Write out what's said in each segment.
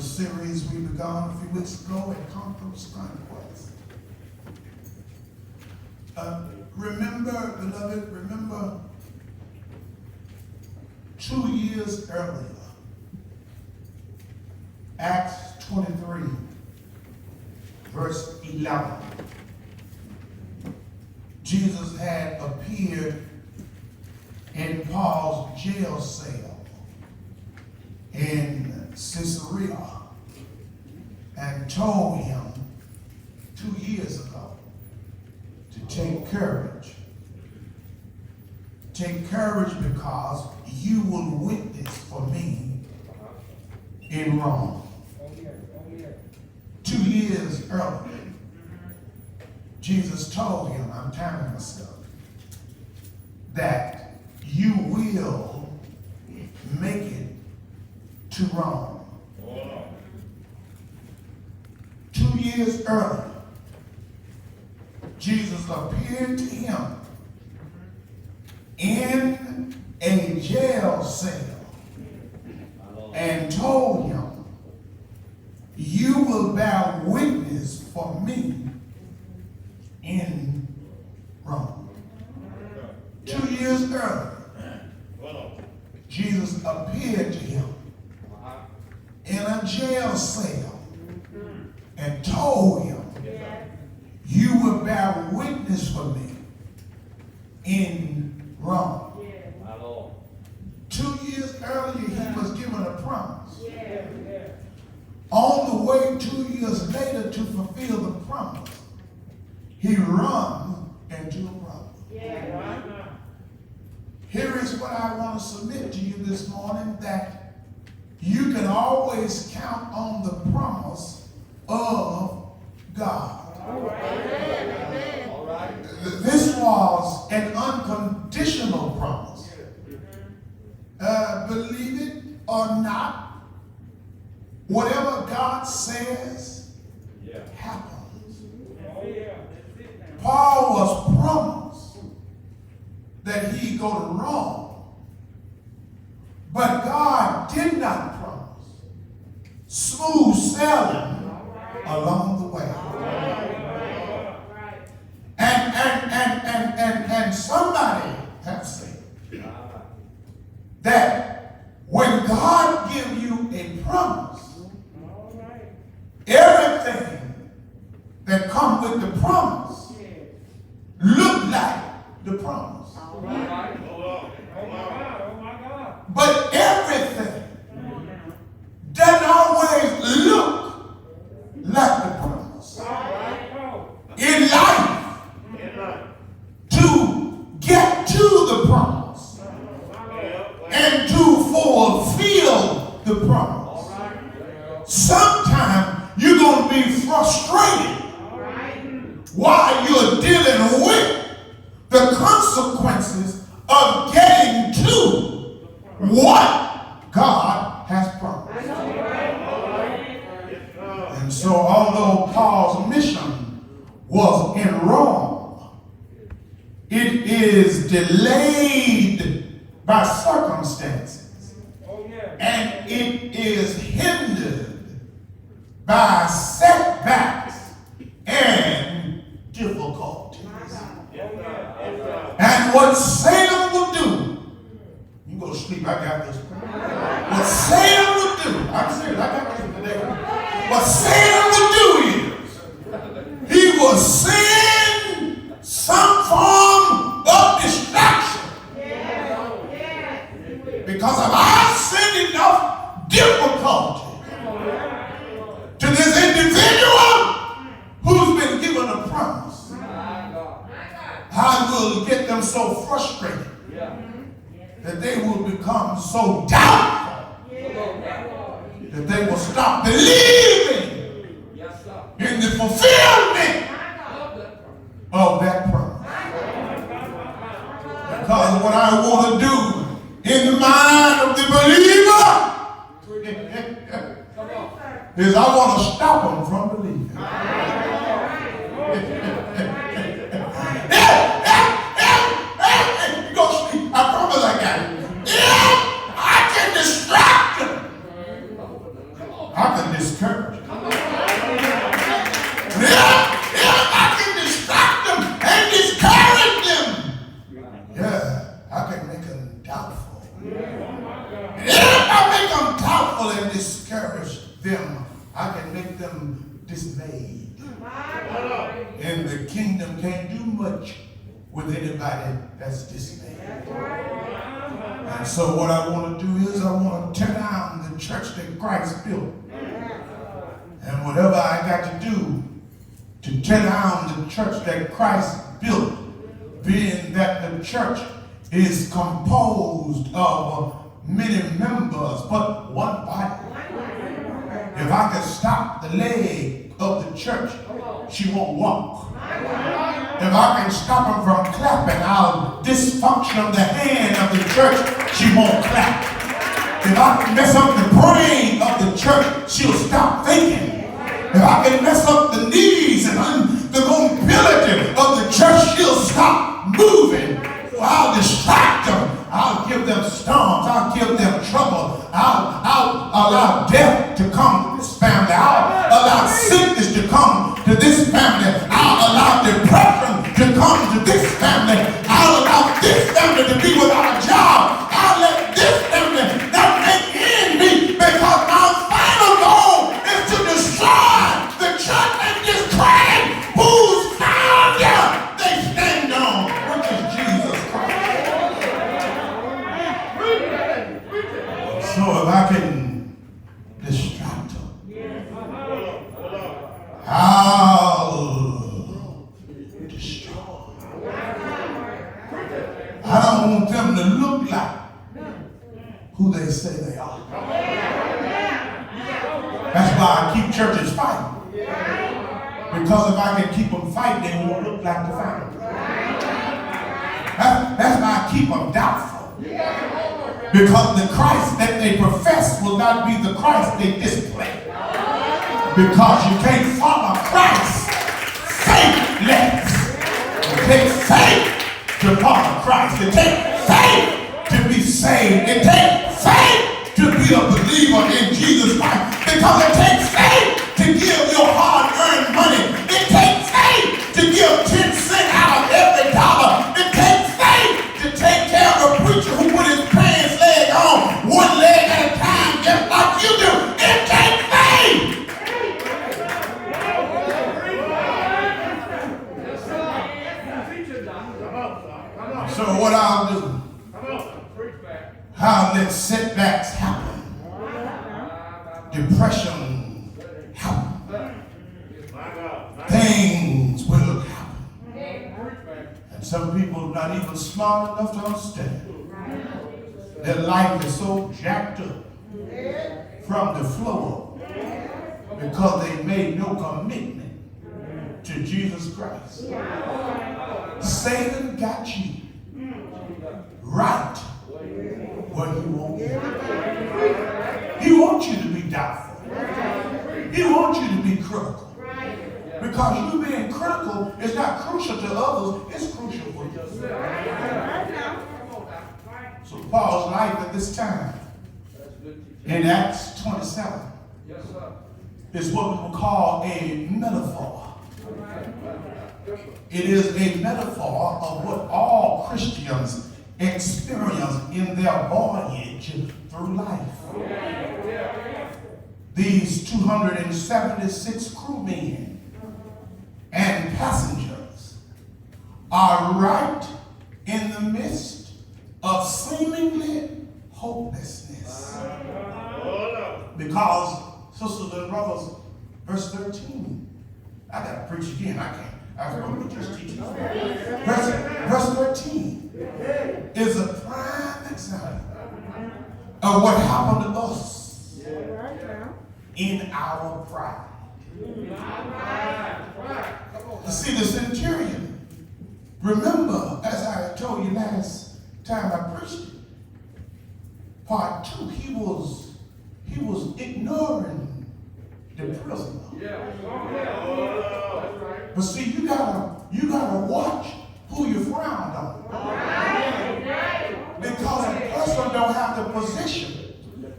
series we began a few weeks ago at Conference Conquest. Remember, beloved, remember 2 years earlier, Acts 23, verse 11. Jesus had appeared in Paul's jail cell in Caesarea and told him 2 years ago to take courage. Take courage because you will witness for me in Rome. 2 years earlier, Jesus told him, I'm timing myself, that you will make it to Rome. 2 years earlier, Jesus appeared to him in a jail cell and told him, you will bear witness for me in Rome. 2 years earlier, Jesus appeared to him in a jail cell and told him, you will bear witness for me in Rome. 2 years earlier, he was given a promise. On the way 2 years later to fulfill the promise, he runs into a problem. Here is what I want to submit to you this morning, that you can always count on the promise of God. This was an unconditional promise. Believe it or not, whatever God says happens. Paul was promised that he'd go to Rome, but God did not promise smooth sailing along the way. And somebody has said that when God gives you a promise, everything that comes with the promise look like the promise. But everything doesn't always look like the promise. In life, to get to the promise and to fulfill the promise, sometimes you're going to be frustrated while you're dealing with the consequences of getting to what God has promised. And so although Paul's mission was in Rome, it is delayed by circumstances, and it is hindered by setbacks and difficulties. And what Satan will do, you go to sleep, I got this. What Satan will do, I'm serious, I got this today. What Satan will do is, he will send some form of distraction. Because if I send enough difficulty to this individual who's been given a promise, I will get them so frustrated that they will become so doubtful that they will stop believing in the fulfillment of that promise. Because what I want to do in the mind of the believer is I want to stop them from believing. You go sleep. I promise I got it. If I can distract them, I can And the kingdom can't do much with anybody that's dismayed. And so what I want to do is I want to tear down the church that Christ built. And whatever I got to do to tear down the church that Christ built, being that the church is composed of many members, but one body. If I could stop the leg of the church, she won't walk. If I can stop her from clapping, I'll dysfunction of the hand of the church, she won't clap. If I can mess up the brain of the church, she'll stop thinking. If I can mess up the knees and the mobility of the church, she'll stop moving. Well, I'll distract them. I'll give them storms. I'll give them trouble. I'll allow death to come to this family. I'll allow sickness to come to this family. I'll allow depression to come to this family. I'll allow this family to be without a job. I'll let this family not make ends meet, because my final goal is to destroy the church and discredit whose founder they stand on, which is Jesus Christ. So if I can distract them, I'll destroy. I don't want them to look like who they say they are. That's why I keep churches fighting. Because if I can keep them fighting, they won't look like the family. That's why I keep them doubtful. Because the Christ that they profess will not be the Christ they display. Because you can't follow Christ faithless. It takes faith to follow Christ. It takes faith to be saved. It takes faith to be a believer in Jesus Christ. Because it takes faith to give your hard-earned money. It takes faith to give 10 cents out of every dollar. It takes faith to take care of a preacher who put his pants leg on one leg at a time, just like you do. It takes faith. So what I'll do, I'll let setbacks happen. Depression happen. Things will happen. And some people are not even smart enough to understand. Their life is so jacked up from the floor because they made no commitment to Jesus Christ. Satan got you right where he wants you. He wants you to be doubtful. He wants you to be critical. Because you being critical is not crucial to others, it's crucial for you. So Paul's life at this time in Acts 27 is what we will call a metaphor. It is a metaphor of what all Christians experience in their voyage through life. These 276 crewmen and passengers are right in the midst of seemingly hopelessness. Because, sisters and brothers, verse 13, I got to preach again, I can't. I was going to just teach you. Verse 13 is a prime example of what happened to us in our pride. You see, the centurion, remember, as I told you last time I preached it, part 2, he was ignoring the prisoner. But see, you gotta watch who you frowned on. Because a person don't have the position,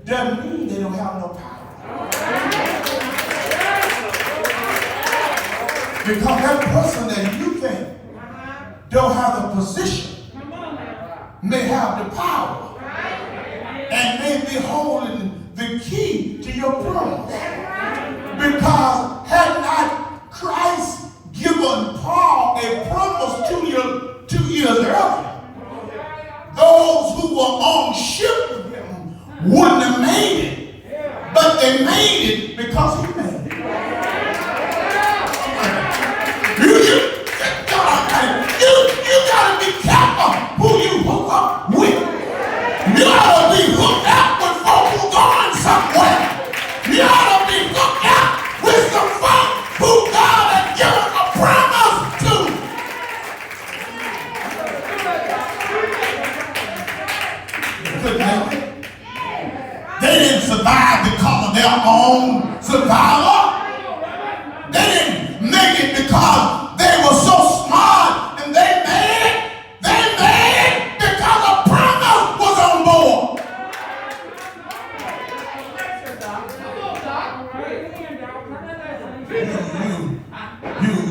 doesn't mean they don't have no power. Because that person that you think don't have the position may have the power and may be holding the key to your promise. Because had not Christ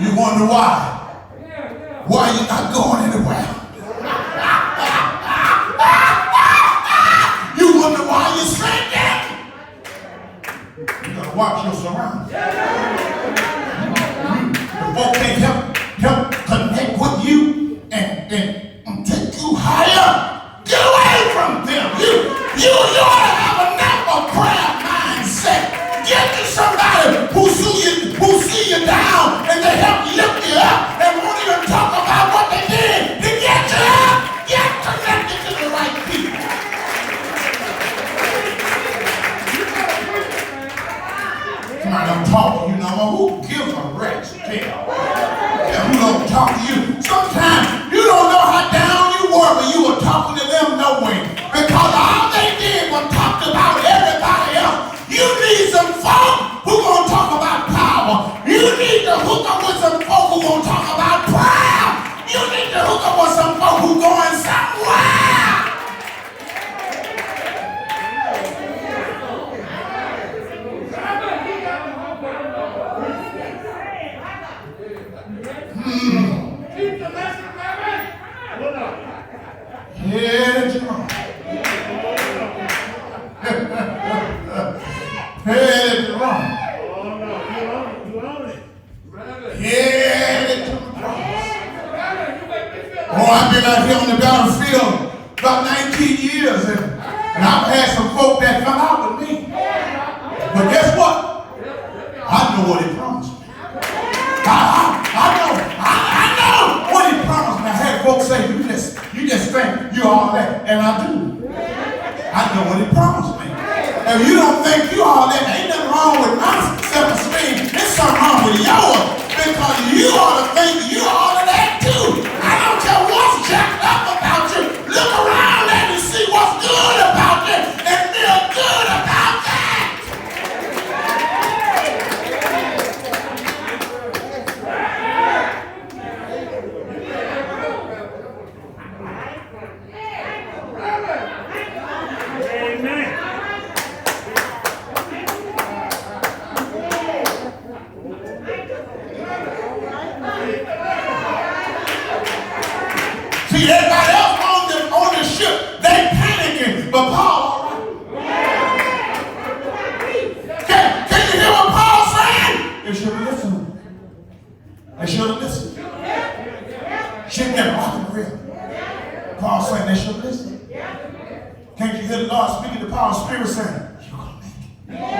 You wonder why? Why you not going anywhere? You wonder why you're sinking? You gotta watch your surroundings. The folk can't help connect with you and take you higher. Get away from them. You ought to have enough of prayer mindset. Get to somebody who see you down and they help lift you up and won't even talk about what they did to get you up. Get connected to the right people. Somebody don't talk to you no more. Who gives a rat's tail? Yeah, who don't talk to you? Sometimes you don't know how down you were when you were talking to them no way. Because all they did was talk about everybody else. You need some folk who gonna talk about power. You need to hook up with some folk who gonna talk about prayer. You need to hook up with some folk who going somewhere. Head to wrong. Head to wrong. Head to wrong. Oh, I've been out here on the battlefield about 19 years and I've had some folk that come out with me. But guess what? I know what he promised me. I know what he promised me. I had folks say, you just think you all that, and I do. I know what he promised me. If you don't think you all that, ain't nothing wrong with my self-esteem. There's something wrong with yours, because you ought to think you all of that too. I don't care what's jacked up about you. Look around and see what's good about you and feel good about that. See, everybody else on the ship, they panicking, but Paul, can you hear what Paul's saying? They should have listened. They should have listened. Ship never rocking the real. Paul saying they should have listened. Can't you hear the Lord speaking to Paul's spirit saying, you're going to make it.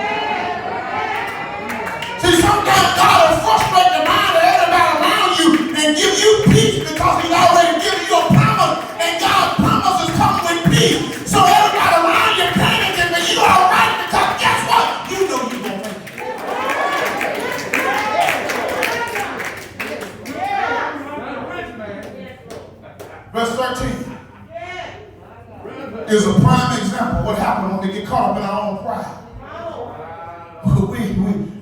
See, sometimes God will frustrate the mind of everybody around you and give you peace because he's already given you a promise, and God's promise is coming with peace. So everybody around you panicking, but you all right because guess what? You know you're going to make it. Verse 13 is a prime example of what happened when we get caught up in our own pride.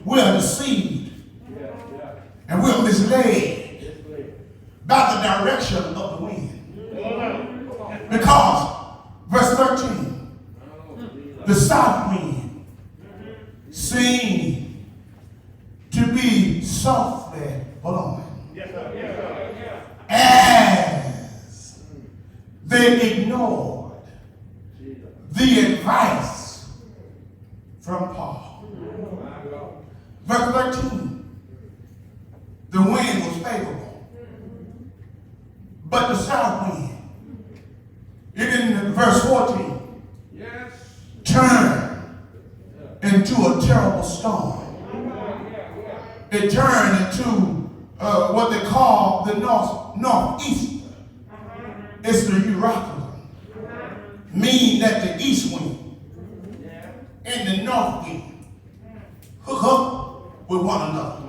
We are deceived and we're misled by the direction of the wind. Because, verse 13, the south wind seemed to be softly blowing as they ignored the advice from Paul. Verse 13, the wind was favorable, but the south wind, in verse 14, turned into a terrible storm. It turned into what they call the northeast. It's the Euroclydon, meaning that the east wind and the north wind hook up with one another.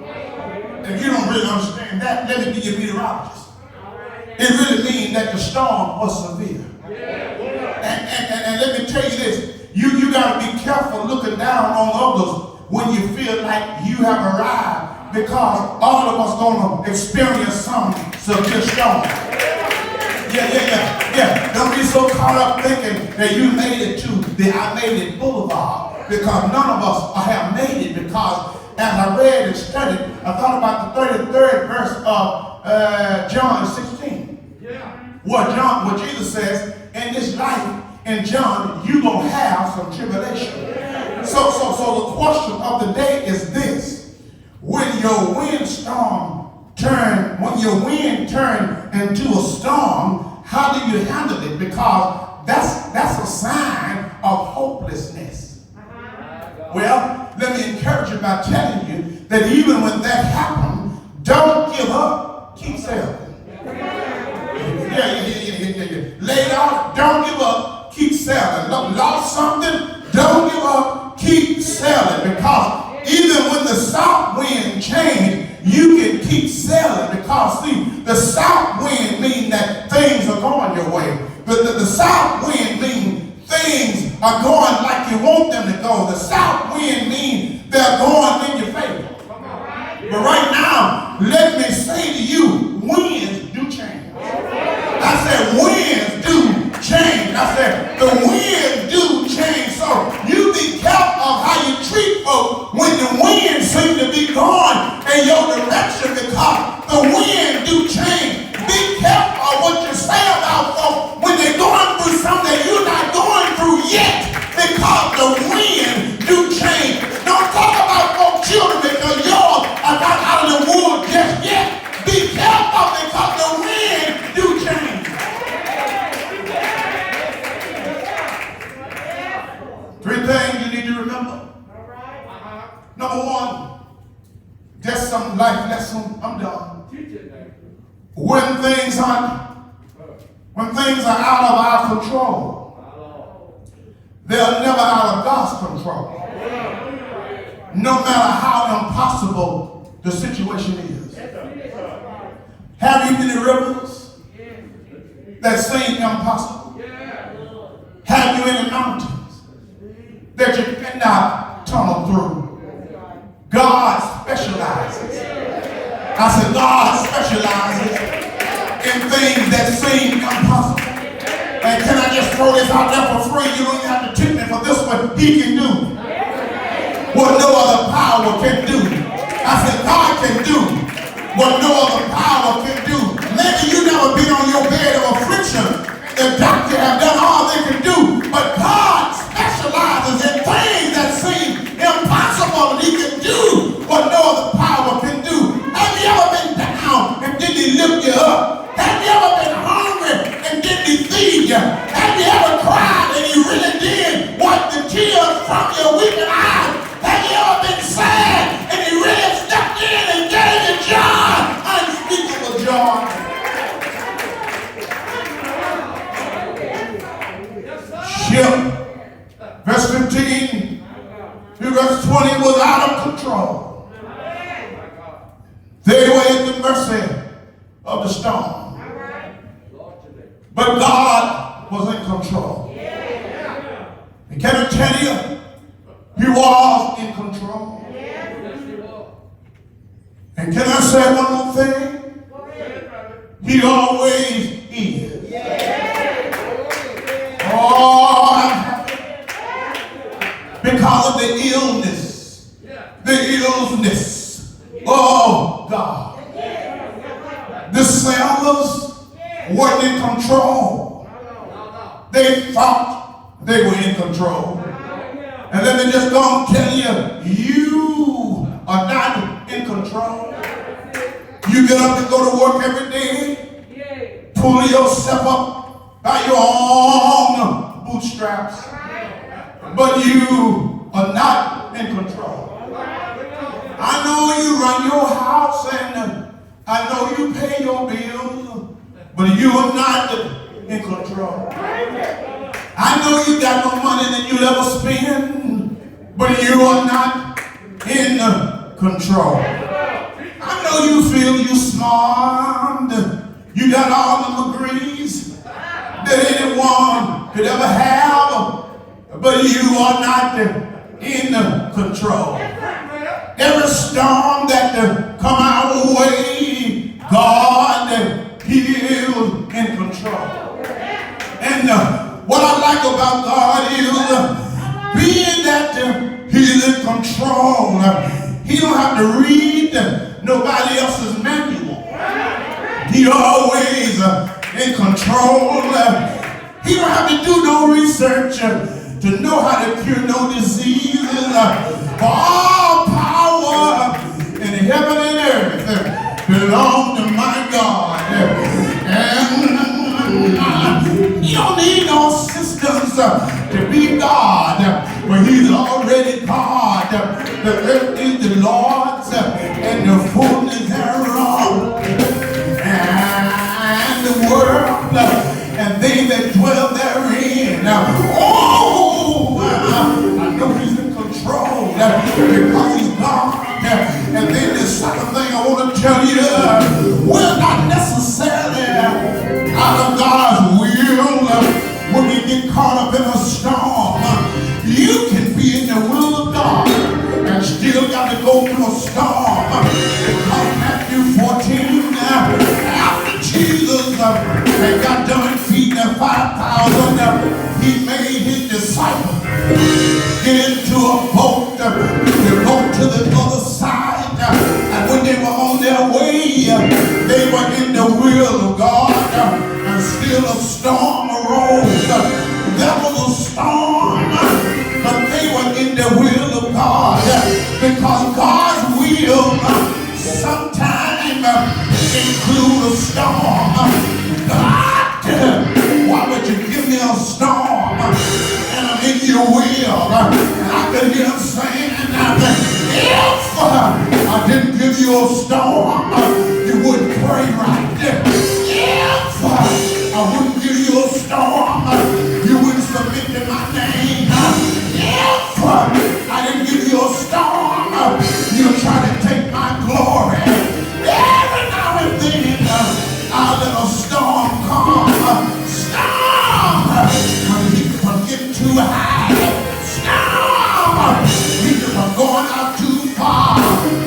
If you don't really understand that, let me be your meteorologist. It really means that the storm was severe. And let me tell you this, you got to be careful looking down on others when you feel like you have arrived, because all of us going to experience some severe storm. Yeah. Don't be so caught up thinking that you made it to the I Made It Boulevard, because none of us have made it, because as I read and studied, I thought about the 33rd verse of John 16. What Jesus says, in this life, in John, you're going to have some tribulation. So the question of the day is this. When your wind turn into a storm, how do you handle it? Because that's a sign of hopelessness. Well, let me encourage you by telling you that even when that happens, don't give up. Keep sailing. Lay down, don't give up. Keep sailing. Lost something, don't give up. Keep sailing. Because even when the south wind changes, you can keep sailing. Because see, the south wind means that things are going your way. But the south wind means things are going like you want them to go. The south wind means they're going in your favor. But right now, let me say to you, winds do change. I said winds do change. I said the winds do change. So you be careful of how you treat folks when the wind seems to be going in your direction, because the wind do change. Be careful of what you say about folks when they're going through something that you're not going through yet, because the wind do change. Don't talk about folks' children because yours are not out of the wood just yet. Be careful because the wind do change. Three things you need to remember. Number one, just some life lesson. I'm done. When things are out of our control, they're never out of God's control. No matter how impossible the situation is. Have you been in rivers that seem impossible? Have you in the mountains that you cannot tunnel through? God specializes. I said God specializes in things that seem impossible. And can I just throw this out there for free? You don't even have to tip me for this one. He can do what no other power can do. I said God can do what no other power can do. Maybe you've never been on your bed of affliction. The doctor have done all they can do. But God specializes in things that seem impossible, and he can do what no other power can do. Have you ever been down and didn't he lift you up? Have you ever been hungry and didn't he feed you? Have you ever cried and he really did wipe the tears from your weeping eyes? Have you ever been sad and he really stepped in and gave you joy? Unspeakable joy. Ship, verse 15 through verse 20 was out of control. They were at the mercy of the storm. But God was in control. And can I tell you, he was in control. And can I say one more thing? He always is. Oh, I'm happy because of the illness. Oh, God. The sailors weren't in control. They thought they were in control. And let me just go and tell you, you are not in control. You get up and go to work every day, pull yourself up by your own bootstraps. But you are not in control. I know you run your house and I know you pay your bills, but you are not in control. I know you got more money than you'll ever spend, but you are not in control. I know you feel you smart, you got all the degrees that anyone could ever have, but you are not in control. Every storm that come our way, God, He is in control. And what I like about God is being that He's in control. He He don't have to read nobody else's manual. He always in control. He don't have to do no research to know how to cure no diseases. For all power in heaven and earth belong to my God. And you don't need no systems to be God, but he's already God. The earth is the Lord's and the fullness thereof, and the world and they that dwell therein. Oh, I know he's in control because he's God. And then the second thing I want to tell you, we're not necessarily out of God's will when we get caught up in a storm. You can be in the will of God and still got to go through a storm. Because Matthew 14, after Jesus had got done feeding the 5,000, he made his disciples get into a boat to go to the other side. And when they were on their way, they were in the will of God, and still a storm arose. There was a storm, but they were in the will of God, because God's will sometimes include a storm. God, why would you give me a storm and I'm in your will? And I could hear him saying, if I didn't give you a storm, you wouldn't pray right. If I wouldn't give you a storm, you wouldn't submit to my name. If I didn't give you a storm, you'll try to take my glory. Every now and then, I'll let a storm come. Storm! When he can get too high. Storm! He can going out too far.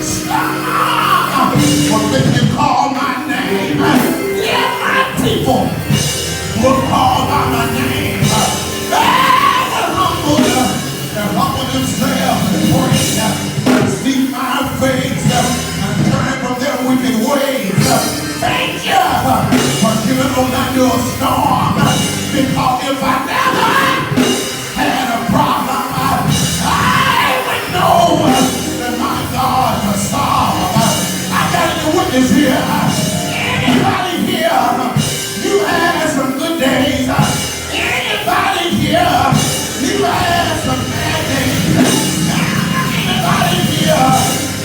Storm! When you call my name, yeah, my people will call by my name. They humble themselves and pray and seek my face and turn from their wicked ways. Thank you for giving Orlando a storm, because if I never had a problem, I would know that my God can solve. I got any witness here? Anybody here? You had some good days. Anybody here? You had some bad days. Anybody here?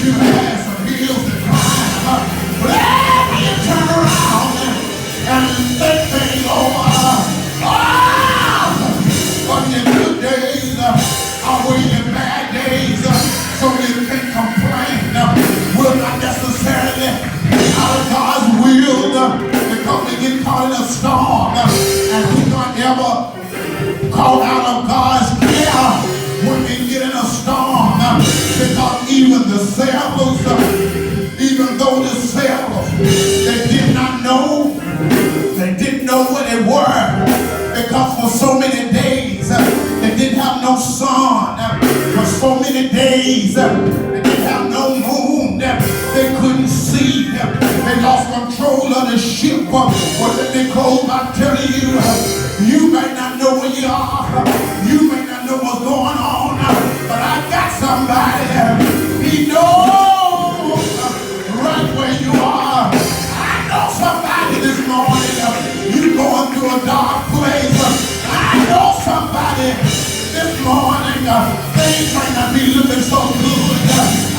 You had some hills to climb. Whenever you turn around and think things over, but your good days outweigh your bad days, so you can complain. We're not necessarily out of God's will, because we get caught in a storm, and we're not ever caught out of God's care when we get in a storm, because even the sailors, even though the sailors, they did not know, they didn't know what they were, because for so many days they didn't have no sun, for so many days they didn't have no moon, they couldn't see, they lost control of the ship. What did they call by telling you, you may not know where you are, you may not know what's going on, but I got somebody, he knows right where you are. I know somebody this morning, you going through a dark place. I know somebody this morning, things might not be looking so good.